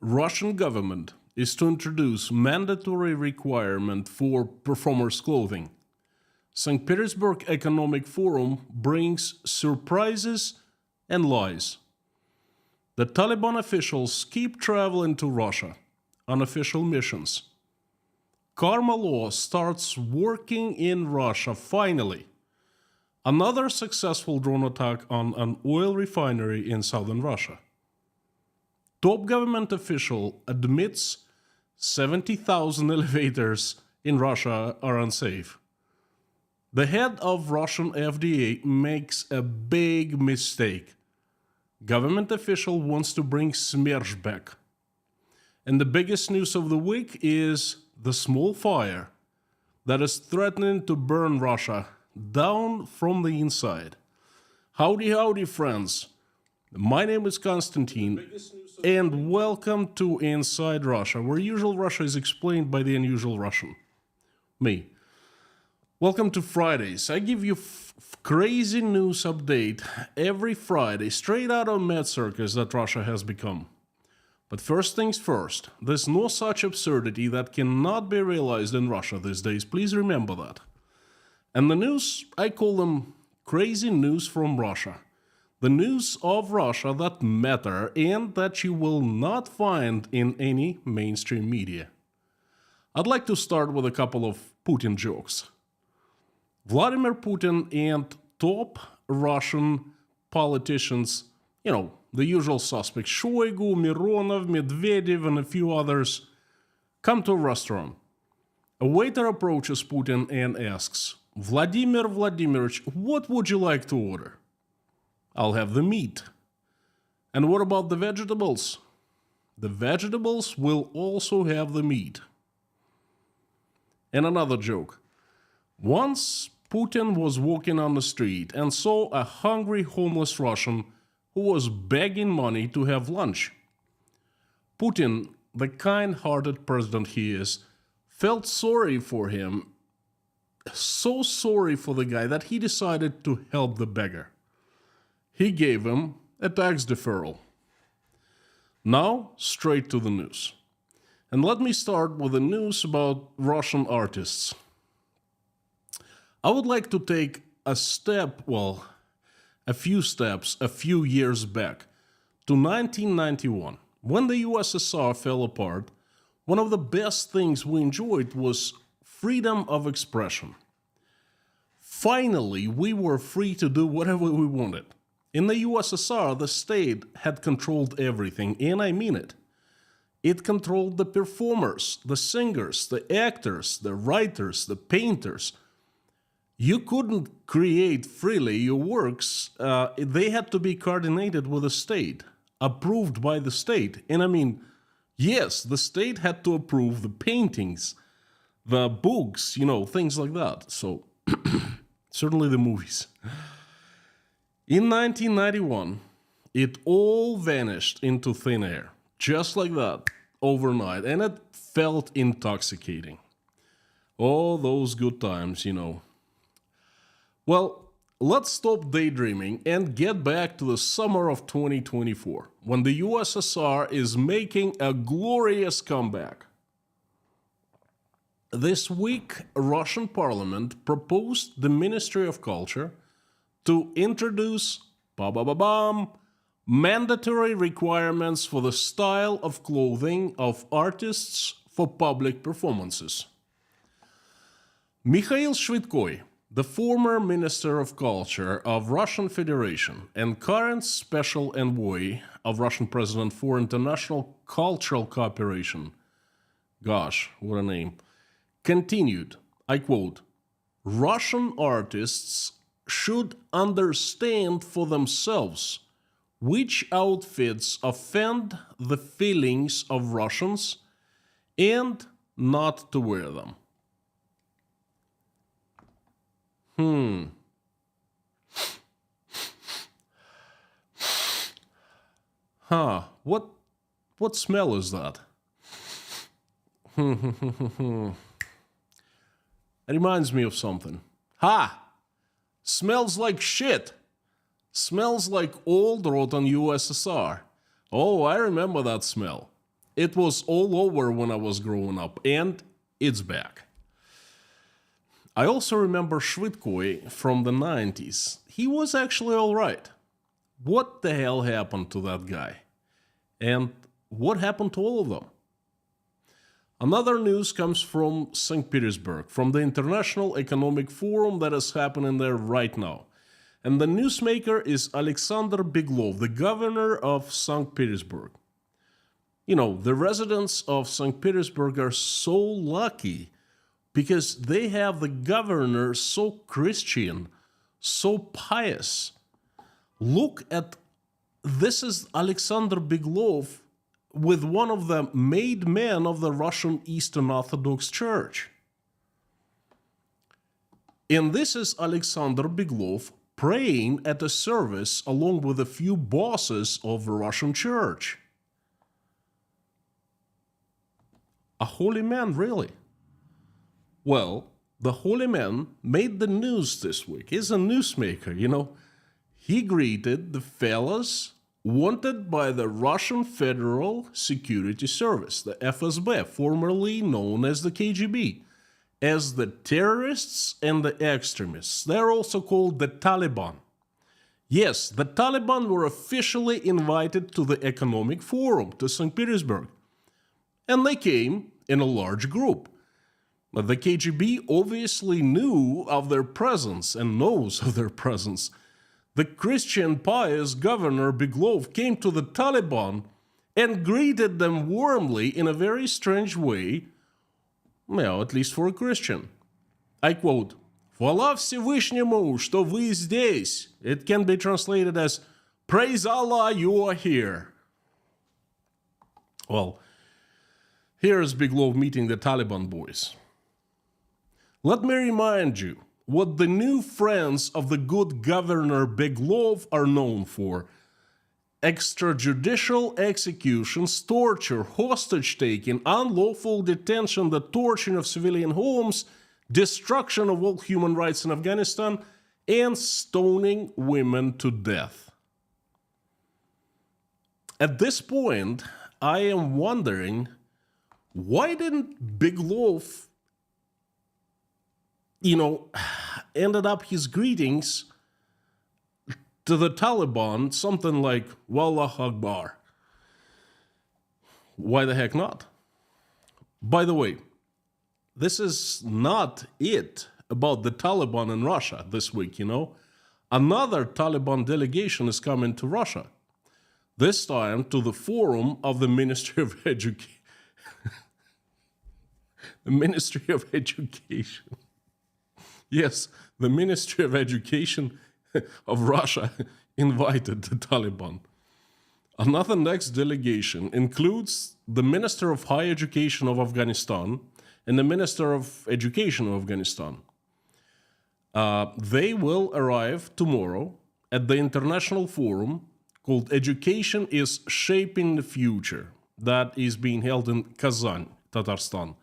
Russian government is to introduce mandatory requirement for performers' clothing. St. Petersburg Economic Forum brings surprises and lies. The Taliban officials keep traveling to Russia on official missions. Karma law starts working in Russia finally. Another successful drone attack on an oil refinery in southern Russia. Top government official admits 70,000 elevators in Russia are unsafe. The head of Russian FDA makes a big mistake. Government official wants to bring SMERSH back. And the biggest news of the week is the small fire that is threatening to burn Russia down from the inside. Howdy, howdy, friends. My name is Konstantin, and welcome to Inside Russia, where usual Russia is explained by the unusual Russian. Me. Welcome to Fridays. I give you crazy news update every Friday, straight out of mad circus that Russia has become. But first things first, there's no such absurdity that cannot be realized in Russia these days. Please remember that. And the news, I call them crazy news from Russia. The news of Russia that matter and that you will not find in any mainstream media. I'd like to start with a couple of Putin jokes. Vladimir Putin and top Russian politicians, the usual suspects, Shoigu, Mironov, Medvedev, and a few others, come to a restaurant. A waiter approaches Putin and asks, Vladimir Vladimirovich, what would you like to order? I'll have the meat. And what about the vegetables? The vegetables will also have the meat. And another joke. Once Putin was walking on the street and saw a hungry homeless Russian who was begging money to have lunch. Putin, the kind-hearted president he is, felt sorry for him, so sorry for the guy that he decided to help the beggar. He gave him a tax deferral. Now, straight to the news. And let me start with the news about Russian artists. I would like to take a few steps a few years back to 1991. When the USSR fell apart, one of the best things we enjoyed was freedom of expression. Finally, we were free to do whatever we wanted. In the USSR, the state had controlled everything, and I mean it. It controlled the performers, the singers, the actors, the writers, the painters. You couldn't create freely your works. They had to be coordinated with the state, approved by the state. And I mean, yes, the state had to approve the paintings, the books, things like that. So, certainly the movies. In 1991, it all vanished into thin air, just like that, overnight, and it felt intoxicating. Oh, those good times, Well, let's stop daydreaming and get back to the summer of 2024, when the USSR is making a glorious comeback. This week, Russian parliament proposed the Ministry of Culture to introduce mandatory requirements for the style of clothing of artists for public performances. Mikhail Shvydkoy, the former Minister of Culture of Russian Federation and current Special Envoy of Russian President for International Cultural Cooperation, gosh, what a name, continued, I quote, Russian artists should understand for themselves which outfits offend the feelings of Russians and not to wear them. What smell is that? It reminds me of something. Smells like shit. Smells like old rotten USSR. Oh, I remember that smell. It was all over when I was growing up, and it's back. I also remember Shvitkoi from the 90s. He was actually alright. What the hell happened to that guy? And what happened to all of them? Another news comes from St. Petersburg, from the International Economic Forum that is happening there right now. And the newsmaker is Alexander Beglov, the governor of St. Petersburg. You know, the residents of St. Petersburg are so lucky because they have the governor so Christian, so pious. Look at, this is Alexander Beglov with one of the made men of the Russian Eastern Orthodox Church. And this is Alexander Beglov praying at a service along with a few bosses of the Russian Church. A holy man, really. Well, the holy man made the news this week. He's a newsmaker, you know. He greeted the fellas wanted by the Russian Federal Security Service, the FSB, formerly known as the KGB, as the terrorists and the extremists. They're also called the Taliban. Yes, the Taliban were officially invited to the Economic Forum to St. Petersburg. And they came in a large group. But the KGB obviously knew of their presence and knows of their presence. The Christian pious governor Beglov came to the Taliban and greeted them warmly in a very strange way, well, at least for a Christian. I quote, «Хвала Всевышнему, что вы здесь». It can be translated as, «Praise Allah, you are here». Well, here's Beglov meeting the Taliban boys. Let me remind you what the new friends of the good governor Beglov are known for. Extrajudicial executions, torture, hostage-taking, unlawful detention, the torching of civilian homes, destruction of all human rights in Afghanistan, and stoning women to death. At this point, I am wondering, why didn't Beglov ended up his greetings to the Taliban something like Wallah Akbar? Why the heck not? By the way, this is not it about the Taliban in Russia this week, Another Taliban delegation is coming to Russia. This time to the forum of the Ministry of Education. The Ministry of Education. Yes, the Ministry of Education of Russia invited the Taliban. Another next delegation includes the Minister of Higher Education of Afghanistan and the Minister of Education of Afghanistan. They will arrive tomorrow at the international forum called Education is Shaping the Future that is being held in Kazan, Tatarstan.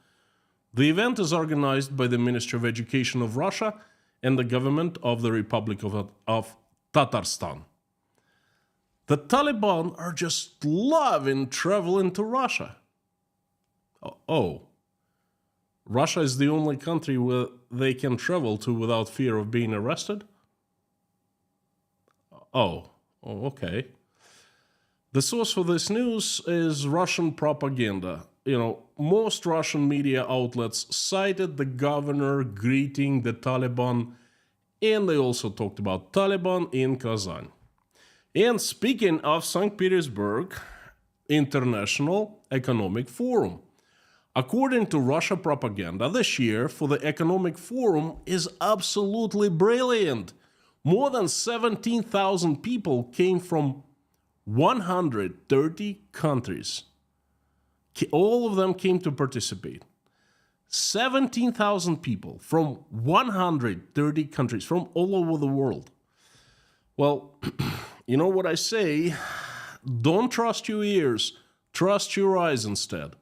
The event is organized by the Ministry of Education of Russia and the government of the Republic of Tatarstan. The Taliban are just loving traveling to Russia. Oh, Russia is the only country where they can travel to without fear of being arrested? Oh, okay. The source for this news is Russian propaganda. Most Russian media outlets cited the governor greeting the Taliban, and they also talked about Taliban in Kazan. And speaking of St. Petersburg International Economic Forum, according to Russia propaganda, this year for the Economic Forum is absolutely brilliant. More than 17,000 people came from 130 countries. All of them came to participate. 17,000 people from 130 countries, from all over the world. Well, you know what I say? Don't trust your ears, trust your eyes instead.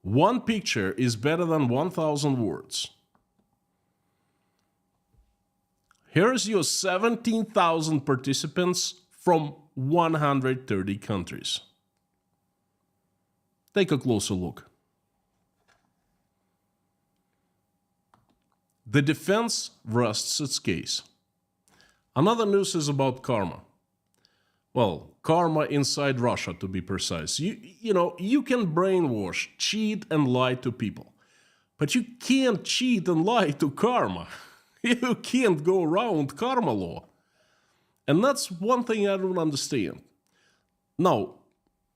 One picture is better than 1,000 words. Here's your 17,000 participants from 130 countries. Take a closer look. The defense rests its case. Another news is about karma. Well, karma inside Russia, to be precise. You can brainwash, cheat, and lie to people. But you can't cheat and lie to karma. You can't go around karma law. And that's one thing I don't understand. Now,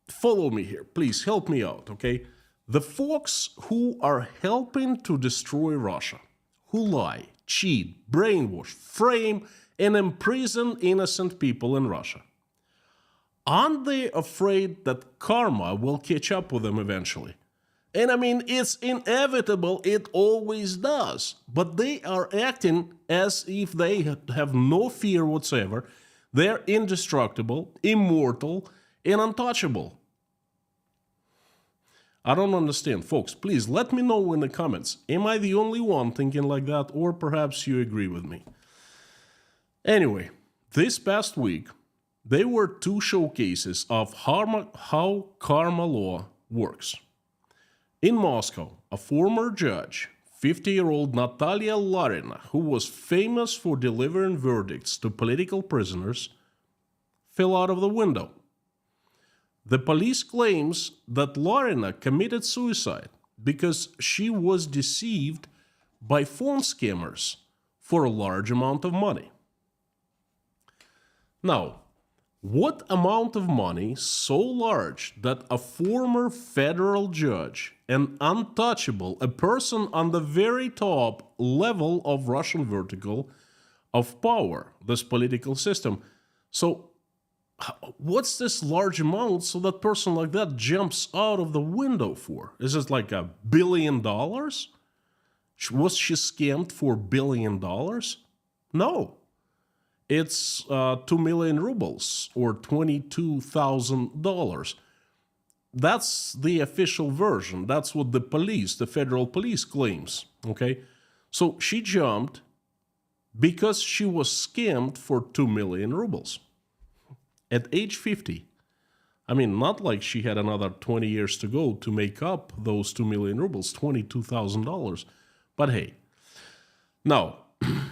follow me here. Please help me out, okay? The folks who are helping to destroy Russia, who lie, cheat, brainwash, frame, and imprison innocent people in Russia, aren't they afraid that karma will catch up with them eventually? And I mean, it's inevitable, it always does. But they are acting as if they have no fear whatsoever. They're indestructible, immortal, and untouchable. I don't understand. Folks, please let me know in the comments. Am I the only one thinking like that, or perhaps you agree with me? Anyway, this past week, there were two showcases of how karma law works. In Moscow, a former judge, 50-year-old Natalia Larina, who was famous for delivering verdicts to political prisoners, fell out of the window. The police claims that Larina committed suicide because she was deceived by phone scammers for a large amount of money. Now, what amount of money so large that a former federal judge, an untouchable, a person on the very top level of Russian vertical of power, this political system, so what's this large amount so that person like that jumps out of the window for? Is it like $1 billion? Was she scammed for $1 billion? No. It's 2 million rubles or $22,000. That's the official version. That's what the police, the federal police claims, okay? So she jumped because she was scammed for 2 million rubles at age 50. I mean, not like she had another 20 years to go to make up those 2 million rubles, $22,000. But hey, now,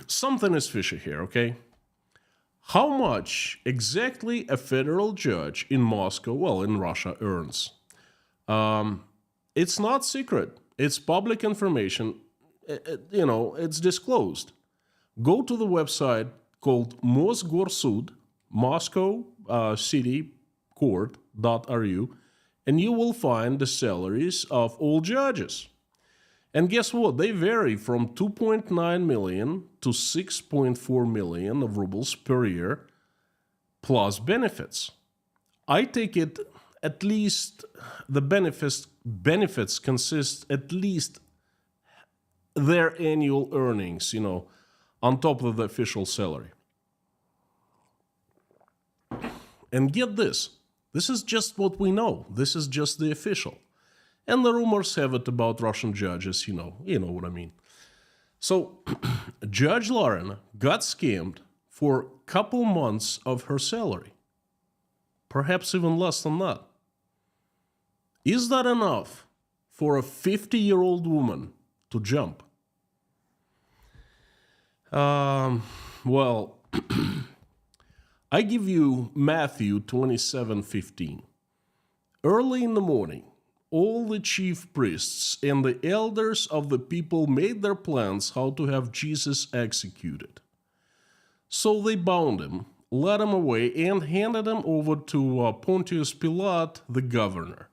something is fishy here, okay? How much exactly a federal judge in Moscow, well, in Russia, earns? It's not secret. It's public information. It's disclosed. Go to the website called Mosgorsud, Moscow City Court.ru, and you will find the salaries of all judges. And guess what? They vary from 2.9 million to 6.4 million of rubles per year, plus benefits. I take it at least the benefits consist at least their annual earnings, on top of the official salary. And get this is just what we know. This is just the official. And the rumors have it about Russian judges, you know what I mean. So, Judge Larina got scammed for a couple months of her salary. Perhaps even less than that. Is that enough for a 50-year-old woman to jump? Well, I give you Matthew 27:15. Early in the morning, all the chief priests and the elders of the people made their plans how to have Jesus executed. So they bound him, led him away, and handed him over to Pontius Pilate, the governor.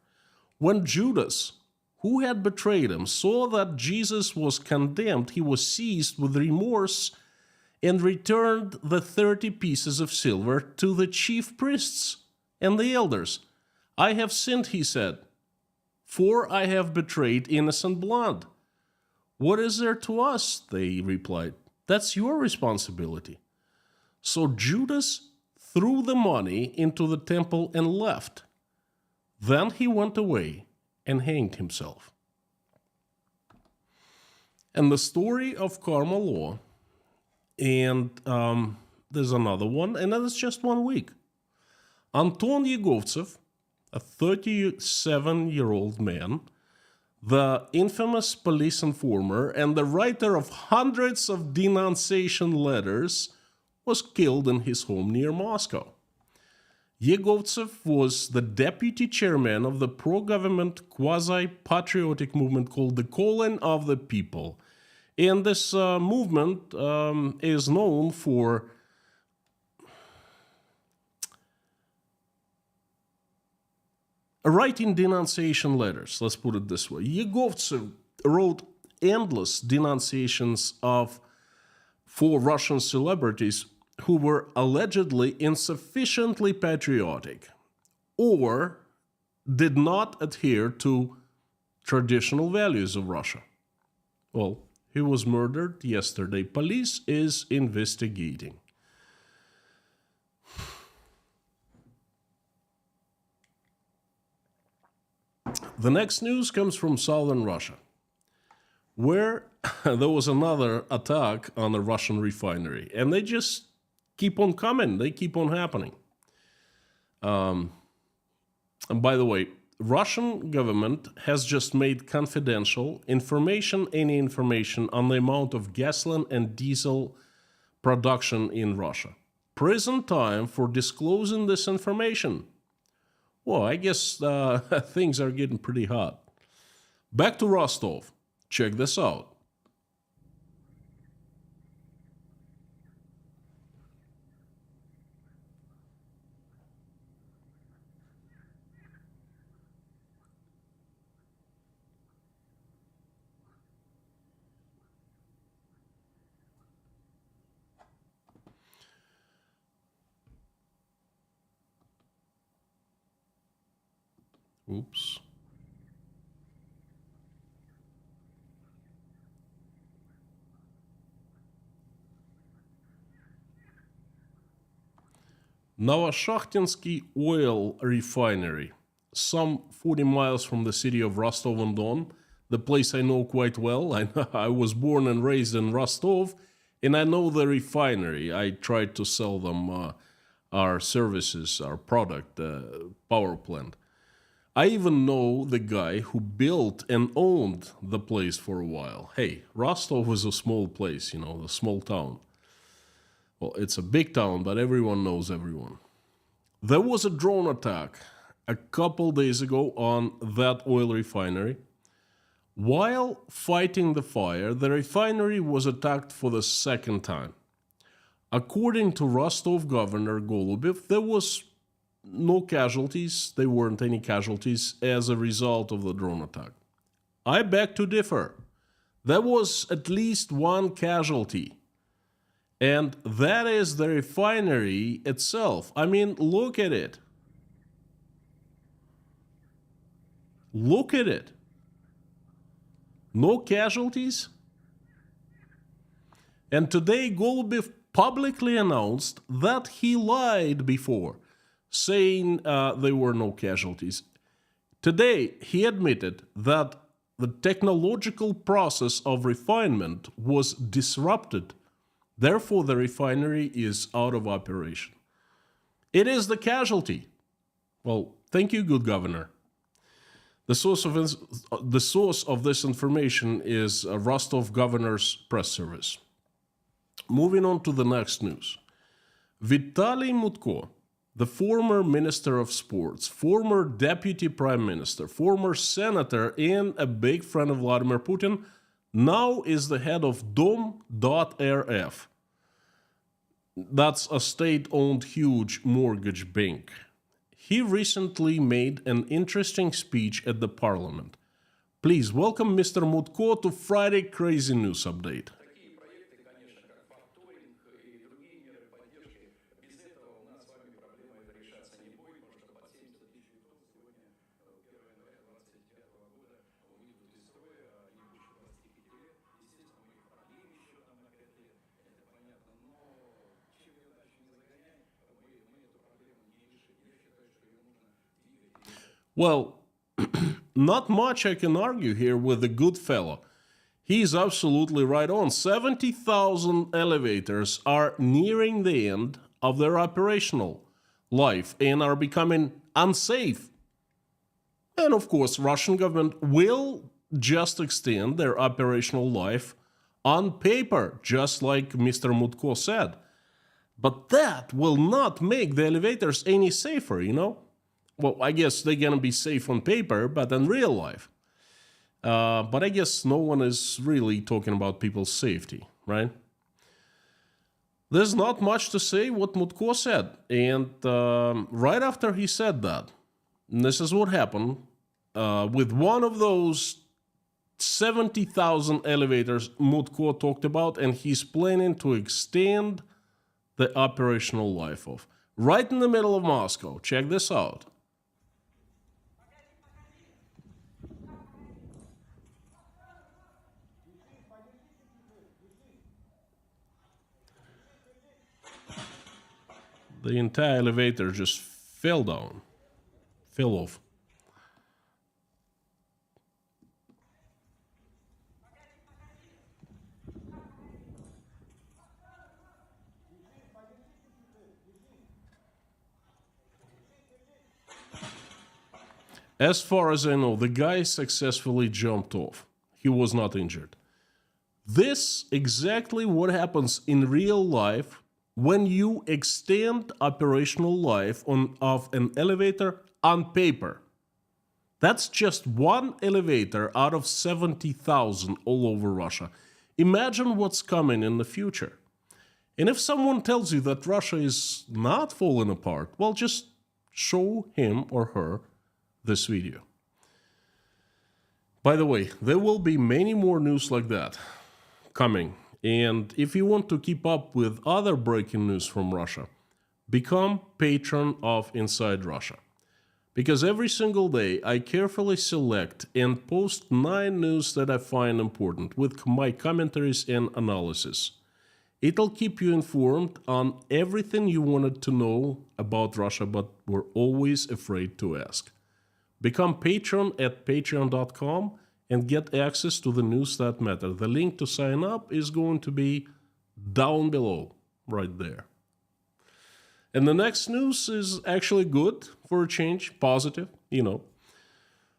When Judas, who had betrayed him, saw that Jesus was condemned, he was seized with remorse and returned the 30 pieces of silver to the chief priests and the elders. I have sinned, he said, for I have betrayed innocent blood. What is there to us? They replied. That's your responsibility. So Judas threw the money into the temple and left. Then he went away and hanged himself. And the story of karma law, and there's another one, and that is just 1 week. Anton Yegovtsev, a 37-year-old man, the infamous police informer and the writer of hundreds of denunciation letters, was killed in his home near Moscow. Yegovtsev was the deputy chairman of the pro-government quasi-patriotic movement called the Calling of the People. And this movement is known for writing denunciation letters, let's put it this way. Yegovtsev wrote endless denunciations for Russian celebrities who were allegedly insufficiently patriotic or did not adhere to traditional values of Russia. Well, he was murdered yesterday. Police is investigating. The next news comes from southern Russia, where there was another attack on a Russian refinery, and they just keep on coming. They keep on happening. And by the way, Russian government has just made confidential any information on the amount of gasoline and diesel production in Russia. Prison time for disclosing this information. Well, I guess things are getting pretty hot. Back to Rostov. Check this out. Oops. Novoshakhtinsky oil refinery, some 40 miles from the city of Rostov-on-Don, the place I know quite well. I was born and raised in Rostov, and I know the refinery. I tried to sell them our services, our product, power plant. I even know the guy who built and owned the place for a while. Hey, Rostov is a small place, a small town. Well, it's a big town, but everyone knows everyone. There was a drone attack a couple days ago on that oil refinery. While fighting the fire, the refinery was attacked for the second time. According to Rostov Governor Golubov, there was no casualties. There weren't any casualties as a result of the drone attack. I beg to differ. There was at least one casualty. And that is the refinery itself. I mean, look at it. Look at it. No casualties. And today Golubov publicly announced that he lied before, saying there were no casualties. Today, he admitted that the technological process of refinement was disrupted. Therefore, the refinery is out of operation. It is the casualty. Well, thank you, good governor. The source of this information is Rostov governor's press service. Moving on to the next news. Vitaly Mutko, the former Minister of Sports, former Deputy Prime Minister, former Senator, and a big friend of Vladimir Putin, now is the head of Dom.rf. That's a state-owned huge mortgage bank. He recently made an interesting speech at the parliament. Please welcome Mr. Mutko to Friday Crazy News Update. Well, not much I can argue here with the good fellow. He's absolutely right on. 70,000 elevators are nearing the end of their operational life and are becoming unsafe. And of course, Russian government will just extend their operational life on paper, just like Mr. Mutko said. But that will not make the elevators any safer, you know? Well, I guess they're gonna be safe on paper, but in real life. But I guess no one is really talking about people's safety, right? There's not much to say what Mutko said. And right after he said that, this is what happened with one of those 70,000 elevators Mutko talked about, and he's planning to extend the operational life of. Right in the middle of Moscow. Check this out. The entire elevator just fell down, fell off. As far as I know, the guy successfully jumped off. He was not injured. This exactly what happens in real life when you extend operational life of an elevator on paper. That's just one elevator out of 70,000 all over Russia. Imagine what's coming in the future. And if someone tells you that Russia is not falling apart, well, just show him or her this video. By the way, there will be many more news like that coming. And if you want to keep up with other breaking news from Russia, become patron of Inside Russia. Because every single day I carefully select and post 9 news that I find important with my commentaries and analysis. It'll keep you informed on everything you wanted to know about Russia but were always afraid to ask. Become patron at patreon.com and get access to the news that matter. The link to sign up is going to be down below, right there. And the next news is actually good for a change, positive, you know.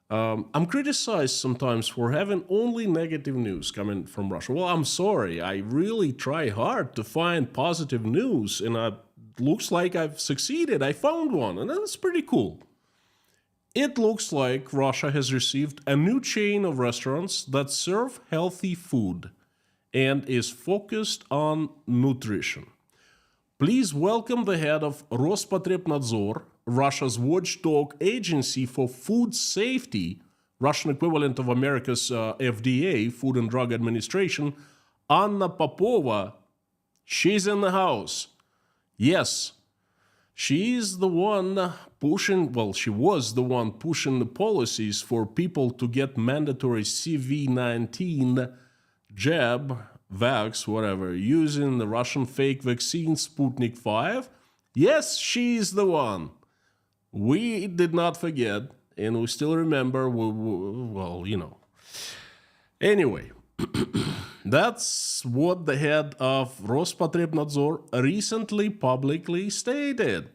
I'm criticized sometimes for having only negative news coming from Russia. Well, I'm sorry. I really try hard to find positive news, and it looks like I've succeeded. I found one, and that's pretty cool. It looks like Russia has received a new chain of restaurants that serve healthy food and is focused on nutrition. Please welcome the head of Rospotrebnadzor, Russia's watchdog agency for food safety, Russian equivalent of America's FDA, Food and Drug Administration, Anna Popova. She's in the house. Yes, she's the one pushing, well, she was the one pushing the policies for people to get mandatory CV-19 jab, vax, whatever, using the Russian fake vaccine Sputnik 5. Yes, she's the one. We did not forget, and we still remember, well, you know. Anyway, that's what the head of Rospotrebnadzor recently publicly stated.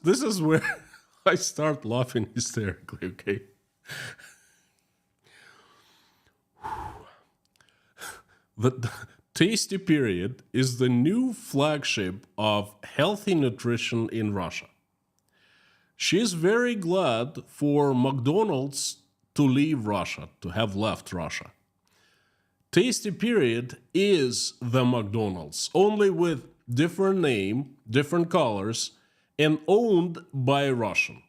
This is where I start laughing hysterically, okay? The Tasty Period is the new flagship of healthy nutrition in Russia. She's very glad for McDonald's to leave Russia, to have left Russia. Tasty Period is the McDonald's, only with different name, different colors, and owned by a Russian.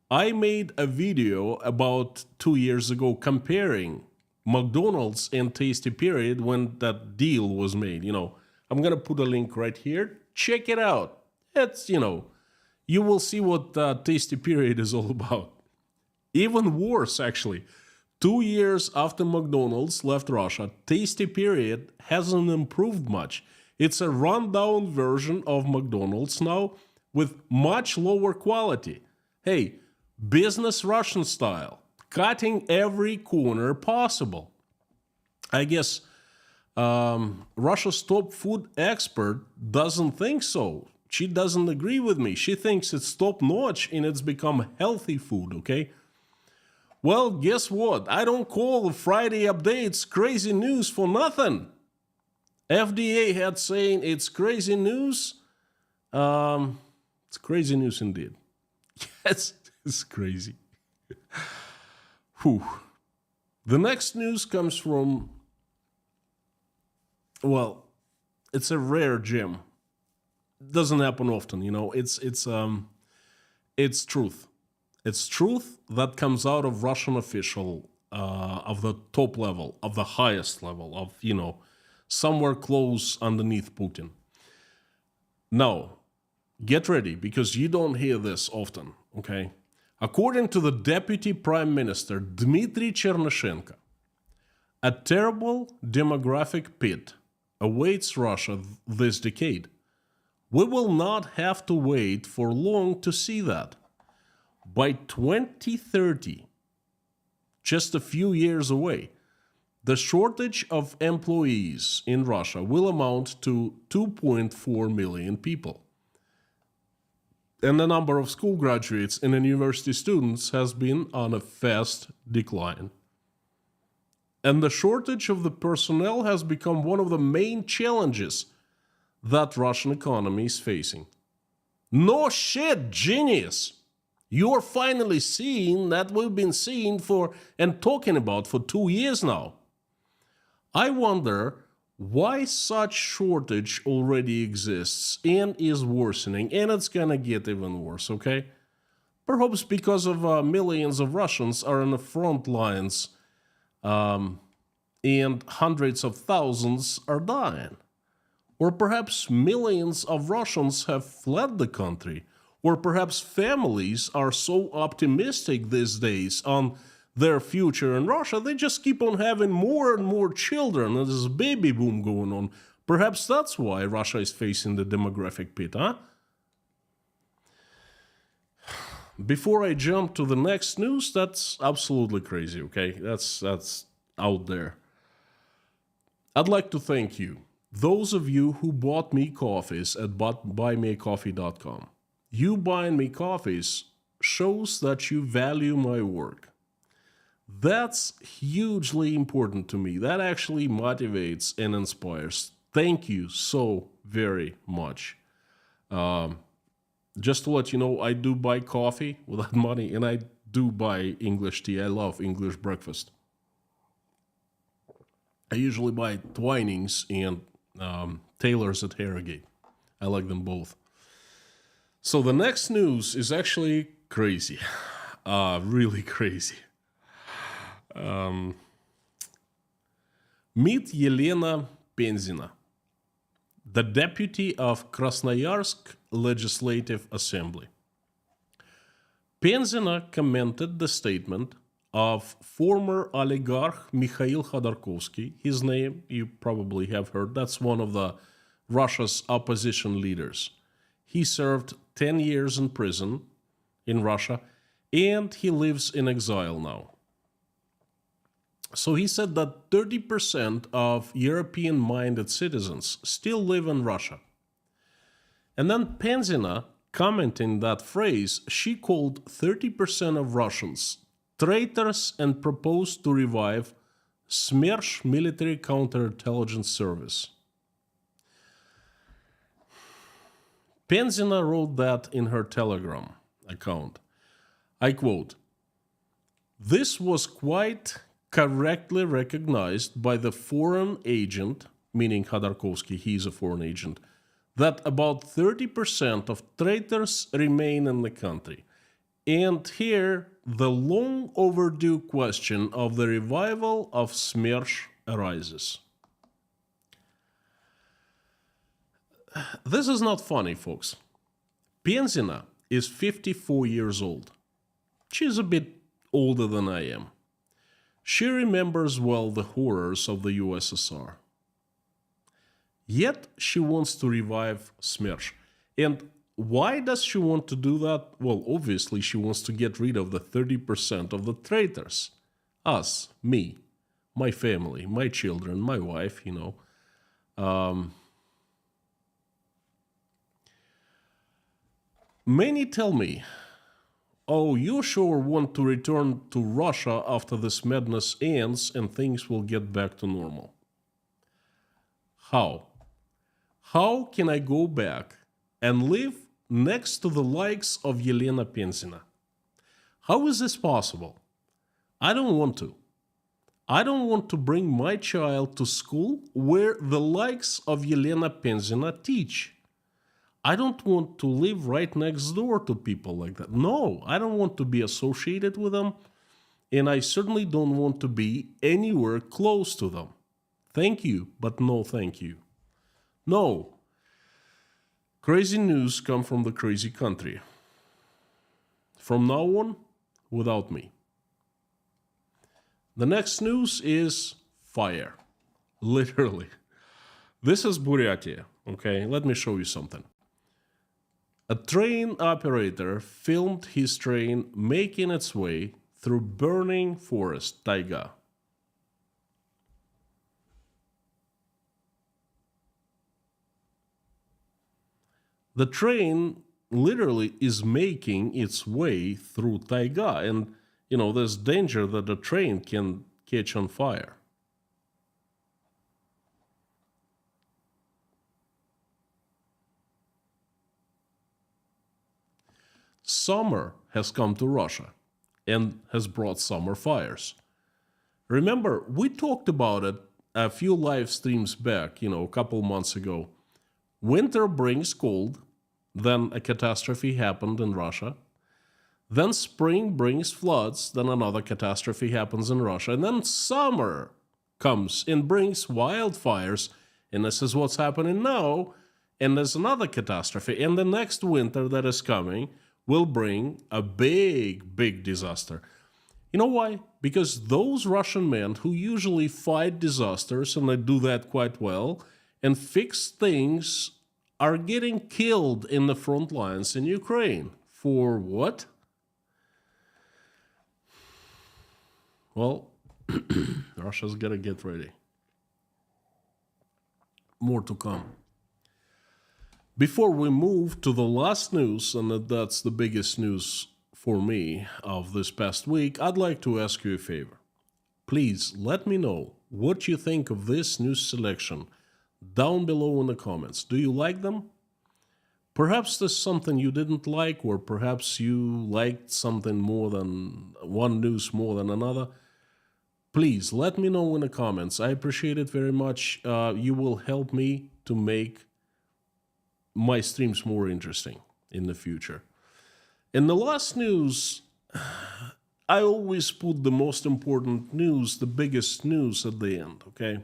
I made a video about 2 years ago comparing McDonald's and Tasty Period when that deal was made. You know, I'm gonna put a link right here. Check it out. It's, you know, you will see what Tasty Period is all about. Even worse, actually. 2 years after McDonald's left Russia, Tasty Period hasn't improved much. It's a rundown version of McDonald's now with much lower quality. Hey, business Russian style, cutting every corner possible. I guess Russia's top food expert doesn't think so. She doesn't agree with me. She thinks it's top notch and it's become healthy food, okay? Well, guess what? I don't call the Friday updates crazy news for nothing. FDA had saying it's crazy news. It's crazy news indeed. Yes, it's crazy. Whew. The next news comes from, well, it's a rare gem. Doesn't happen often, you know. It's truth. It's truth that comes out of Russian official of the top level, of the highest level, of, you know, somewhere close underneath Putin. Now, get ready, because you don't hear this often, okay? According to the Deputy Prime Minister, Dmitry Chernyshenko, a terrible demographic pit awaits Russia this decade. We will not have to wait for long to see that. By 2030, just a few years away, the shortage of employees in Russia will amount to 2.4 million people. And the number of school graduates and university students has been on a fast decline. And the shortage of the personnel has become one of the main challenges that Russian economy is facing. No shit, genius! You're finally seeing that we've been seeing for and talking about for 2 years now. I wonder why such shortage already exists and is worsening, and it's gonna get even worse, okay? Perhaps because of millions of Russians are in the front lines and hundreds of thousands are dying. Or perhaps millions of Russians have fled the country. Or perhaps families are so optimistic these days on their future in Russia, they just keep on having more and more children, and there's a baby boom going on. Perhaps that's why Russia is facing the demographic pit, huh? Before I jump to the next news, that's absolutely crazy, okay? That's out there. I'd like to thank you, those of you who bought me coffees at buymeacoffee.com. You buying me coffees shows that you value my work. That's hugely important to me. That actually motivates and inspires. Thank you so very much. Just to let you know, I do buy coffee with that money, and I do buy English tea. I love English breakfast. I usually buy Twinings and Taylor's at Harrogate. I like them both. So the next news is actually crazy. Really crazy. Meet Elena Penzina, the deputy of Krasnoyarsk Legislative Assembly. Penzina commented the statement of former oligarch Mikhail Khodorkovsky. His name you probably have heard. That's one of the Russia's opposition leaders. He served 10 years in prison in Russia, and he lives in exile now. So he said that 30% of European-minded citizens still live in Russia. And then Penzina, commenting that phrase, she called 30% of Russians traitors and proposed to revive SMERSH military counterintelligence service. Penzina wrote that in her Telegram account. I quote, "This was quite correctly recognized by the foreign agent," meaning Khodorkovsky, he's a foreign agent, "that about 30% of traitors remain in the country. And here, the long overdue question of the revival of SMERSH arises." This is not funny, folks. Penzina is 54 years old. She's a bit older than I am. She remembers well the horrors of the USSR. Yet she wants to revive SMERSH. And why does she want to do that? Well, obviously, she wants to get rid of the 30% of the traitors. Us, me, my family, my children, my wife, Many tell me, oh, you sure want to return to Russia after this madness ends and things will get back to normal. How? How can I go back and live next to the likes of Yelena Penzina? How is this possible? I don't want to. I don't want to bring my child to school where the likes of Yelena Penzina teach. I don't want to live right next door to people like that. No, I don't want to be associated with them, and I certainly don't want to be anywhere close to them. Thank you, but no thank you. No. Crazy news come from the crazy country. From now on, without me. The next news is fire. Literally. This is Buryatia, okay? Let me show you something. A train operator filmed his train making its way through burning forest, taiga. The train literally is making its way through taiga, and there's danger that the train can catch on fire. Summer has come to Russia and has brought summer fires. Remember, we talked about it a few live streams back, a couple months ago. Winter brings cold, then a catastrophe happened in Russia. Then spring brings floods, then another catastrophe happens in Russia. And then summer comes and brings wildfires, and this is what's happening now. And there's another catastrophe, and the next winter that is coming will bring a big, big disaster. You know why? Because those Russian men who usually fight disasters, and they do that quite well, and fix things, are getting killed in the front lines in Ukraine. For what? Well, Russia's gotta get ready. More to come. Before we move to the last news, and that's the biggest news for me of this past week, I'd like to ask you a favor. Please let me know what you think of this news selection down below in the comments. Do you like them? Perhaps there's something you didn't like, or perhaps you liked something more than one news more than another. Please let me know in the comments. I appreciate it very much. You will help me to make my streams more interesting in the future. In the last news, I always put the most important news, the biggest news at the end, okay?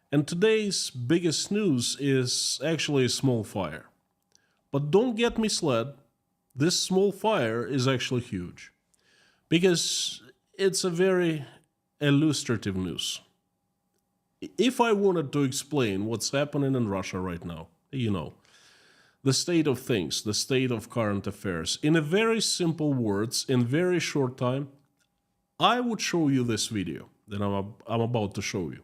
And today's biggest news is actually a small fire. But don't get misled, this small fire is actually huge. Because it's a very illustrative news. If I wanted to explain what's happening in Russia right now, the state of things, the state of current affairs, in a very simple words, in very short time, I would show you this video that I'm about to show you.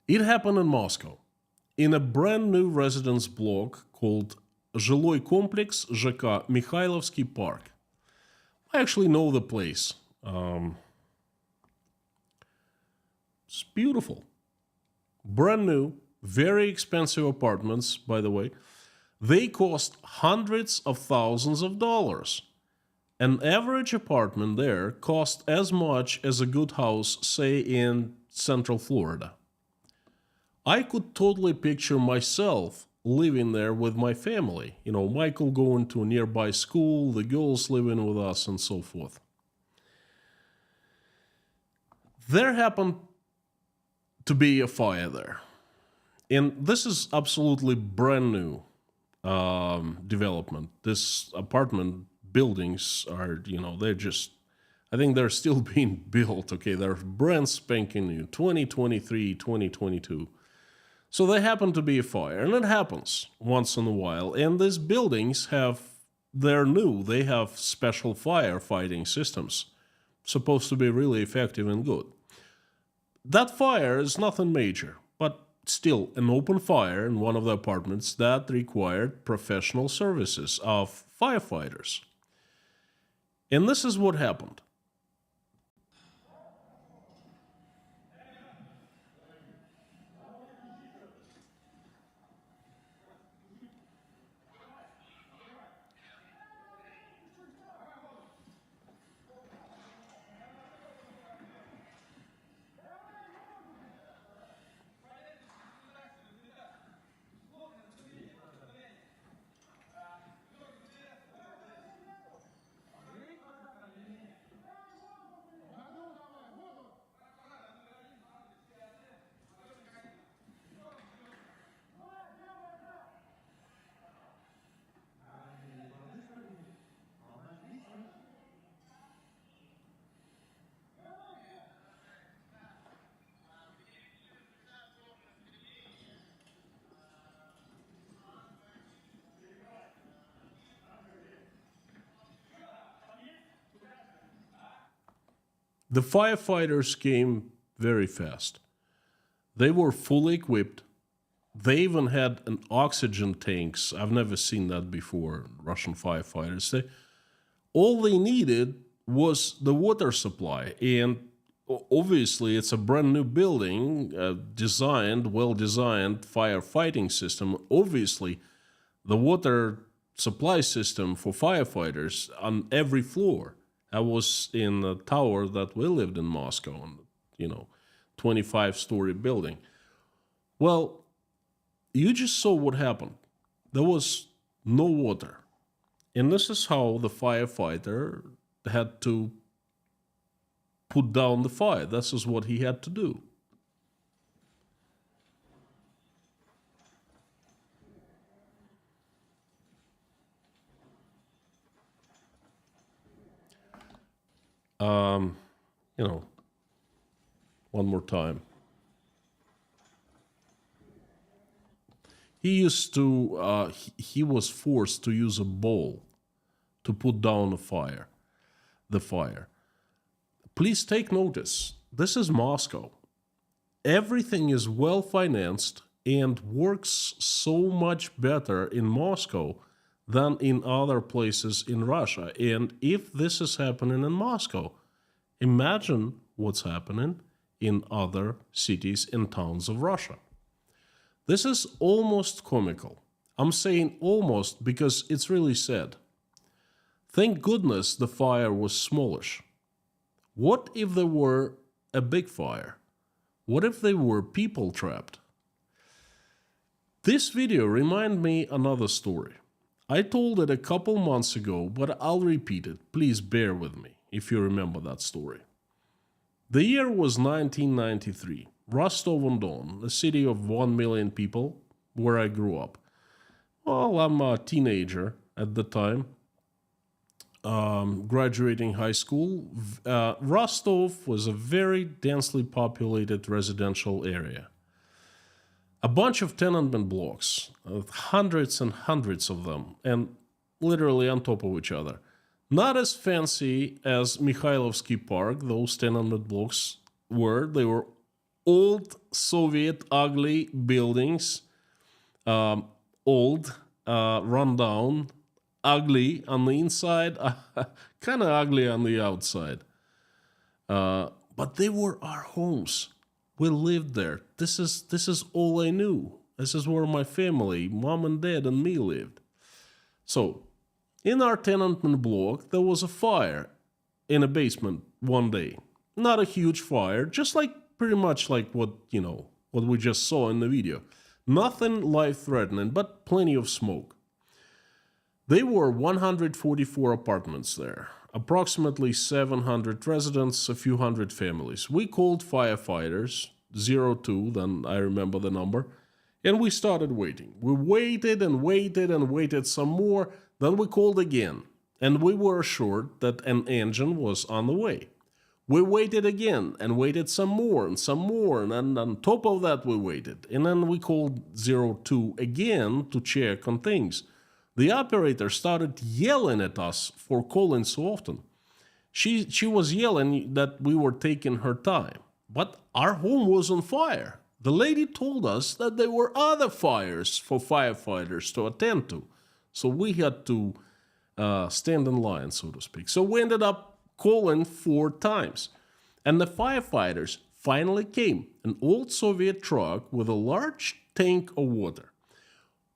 It happened in Moscow, in a brand new residence block called Жилой комплекс ЖК Mikhailovsky Park. I actually know the place. It's beautiful. Brand new, very expensive apartments, by the way. They cost hundreds of thousands of dollars. An average apartment there cost as much as a good house, say, in Central Florida. I could totally picture myself living there with my family. Michael going to a nearby school, the girls living with us, and so forth. There happened to be a fire there. And this is absolutely brand new development. This apartment buildings are, they're just, I think they're still being built, okay? They're brand spanking new, 2023, 2022. So there happened to be a fire, and it happens once in a while. And these buildings they're new. They have special firefighting systems, supposed to be really effective and good. That fire is nothing major, but still an open fire in one of the apartments that required professional services of firefighters. And this is what happened. The firefighters came very fast. They were fully equipped. They even had an oxygen tanks. I've never seen that before, Russian firefighters. All they needed was the water supply. And obviously, it's a brand new building, well-designed firefighting system. Obviously, the water supply system for firefighters on every floor. I was in a tower that we lived in Moscow, and 25-story building. Well, you just saw what happened. There was no water. And this is how the firefighter had to put down the fire. This is what he had to do. One more time. He used to, he was forced to use a bowl to put down the fire. Please take notice. This is Moscow. Everything is well financed and works so much better in Moscow than in other places in Russia. And if this is happening in Moscow, imagine what's happening in other cities and towns of Russia. This is almost comical. I'm saying almost because it's really sad. Thank goodness the fire was smallish. What if there were a big fire? What if there were people trapped? This video reminds me another story. I told it a couple months ago, but I'll repeat it. Please bear with me if you remember that story. The year was 1993. Rostov-on-Don, a city of 1 million people, where I grew up. Well, I'm a teenager at the time, graduating high school. Rostov was a very densely populated residential area. A bunch of tenement blocks, hundreds and hundreds of them, and literally on top of each other. Not as fancy as Mikhailovsky Park, those tenement blocks were. They were old Soviet ugly buildings, old, run down, ugly on the inside, kind of ugly on the outside. But they were our homes. We lived there. This is all I knew. This is where my family, mom and dad and me lived. So, in our tenement block, there was a fire in a basement one day. Not a huge fire, just pretty much like what we just saw in the video. Nothing life-threatening, but plenty of smoke. There were 144 apartments there, approximately 700 residents, a few hundred families. We called firefighters, 02, then I remember the number, and we started waiting. We waited and waited and waited some more, then we called again, and we were assured that an engine was on the way. We waited again and waited some more, and then on top of that we waited. And then we called 02 again to check on things. The operator started yelling at us for calling so often. She was yelling that we were taking her time. But our home was on fire. The lady told us that there were other fires for firefighters to attend to. So we had to stand in line, so to speak. So we ended up calling 4 times. And the firefighters finally came. An old Soviet truck with a large tank of water.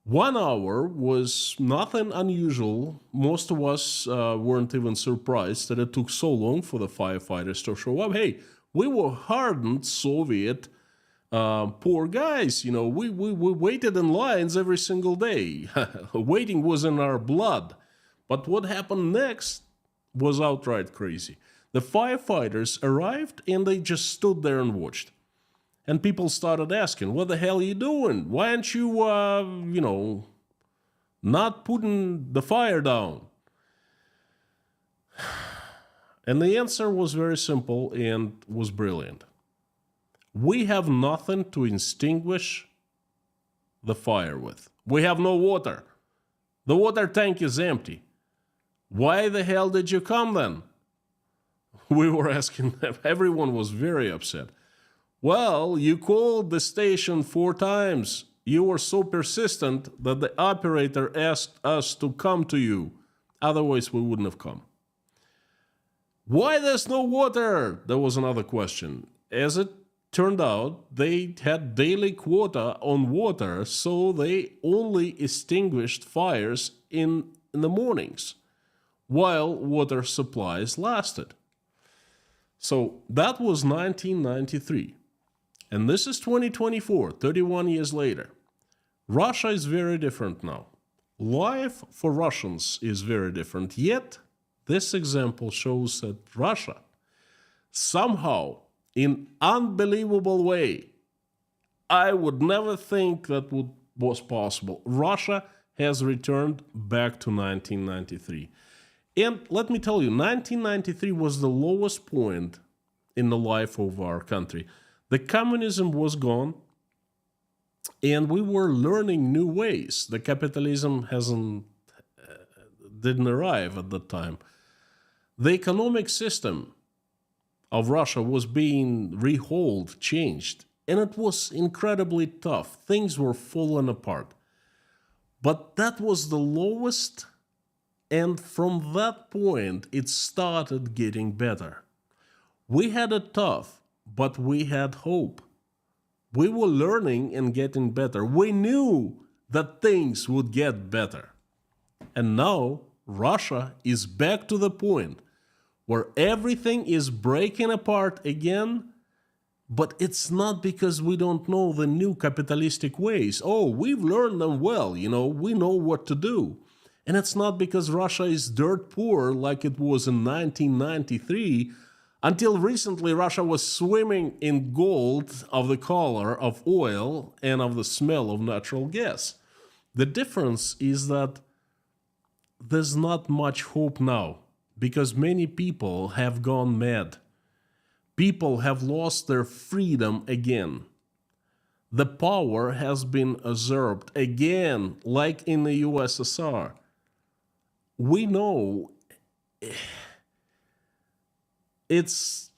1 hour was nothing unusual. Most of us weren't even surprised that it took so long for the firefighters to show up. Hey, we were hardened Soviet poor guys. You know, we waited in lines every single day. Waiting was in our blood. But what happened next was outright crazy. The firefighters arrived and they just stood there and watched. And people started asking, what the hell are you doing? Why aren't you, not putting the fire down? And the answer was very simple and was brilliant. We have nothing to extinguish the fire with. We have no water. The water tank is empty. Why the hell did you come then? We were asking them. Everyone was very upset. Well, you called the station 4 times. You were so persistent that the operator asked us to come to you. Otherwise, we wouldn't have come. Why there's no water? There was another question. As it turned out, they had daily quota on water, so they only extinguished fires in the mornings, while water supplies lasted. So that was 1993. And this is 2024, 31 years later. Russia is very different now. Life for Russians is very different. Yet, this example shows that Russia, somehow, in unbelievable way, I would never think that was possible. Russia has returned back to 1993. And let me tell you, 1993 was the lowest point in the life of our country. The communism was gone, and we were learning new ways. The capitalism didn't arrive at that time. The economic system of Russia was being rehauled, changed, and it was incredibly tough. Things were falling apart. But that was the lowest, and from that point, it started getting better. We had it tough, but we had hope. We were learning and getting better. We knew that things would get better. And now Russia is back to the point where everything is breaking apart again, but it's not because we don't know the new capitalistic ways. Oh, we've learned them well, we know what to do. And it's not because Russia is dirt poor like it was in 1993. Until recently, Russia was swimming in gold of the color of oil and of the smell of natural gas. The difference is that there's not much hope now because many people have gone mad. People have lost their freedom again. The power has been usurped again, like in the USSR. We know it's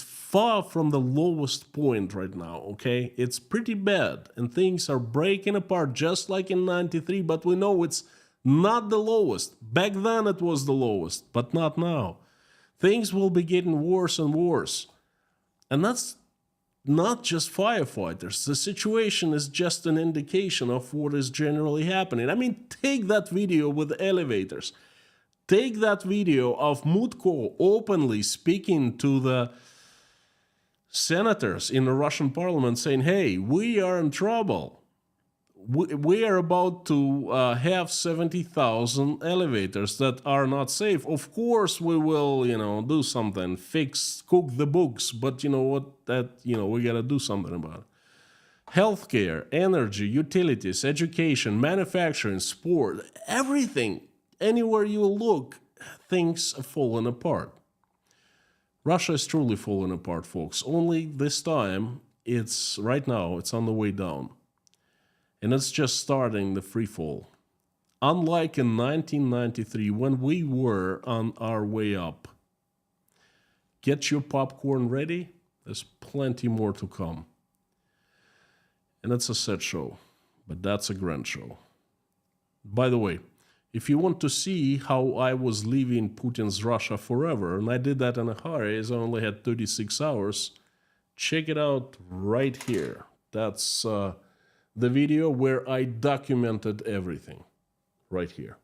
far from the lowest point right now, okay? It's pretty bad, and things are breaking apart just like in 93, but we know it's not the lowest. Back then it was the lowest, but not now. Things will be getting worse and worse. And that's not just firefighters. The situation is just an indication of what is generally happening. I mean, take that video with the elevators. Take that video of Mutko openly speaking to the senators in the Russian parliament saying, hey, we are in trouble. We are about to have 70,000 elevators that are not safe. Of course, we will, do something, cook the books, but you know what, we got to do something about it. Healthcare, energy, utilities, education, manufacturing, sport, everything. Anywhere you look, things have fallen apart. Russia is truly falling apart, folks. Only this time, right now, it's on the way down. And it's just starting the free fall. Unlike in 1993, when we were on our way up. Get your popcorn ready. There's plenty more to come. And it's a sad show, but that's a grand show. By the way, if you want to see how I was leaving Putin's Russia forever, and I did that in a hurry as I only had 36 hours, check it out right here. That's the video where I documented everything. Right here.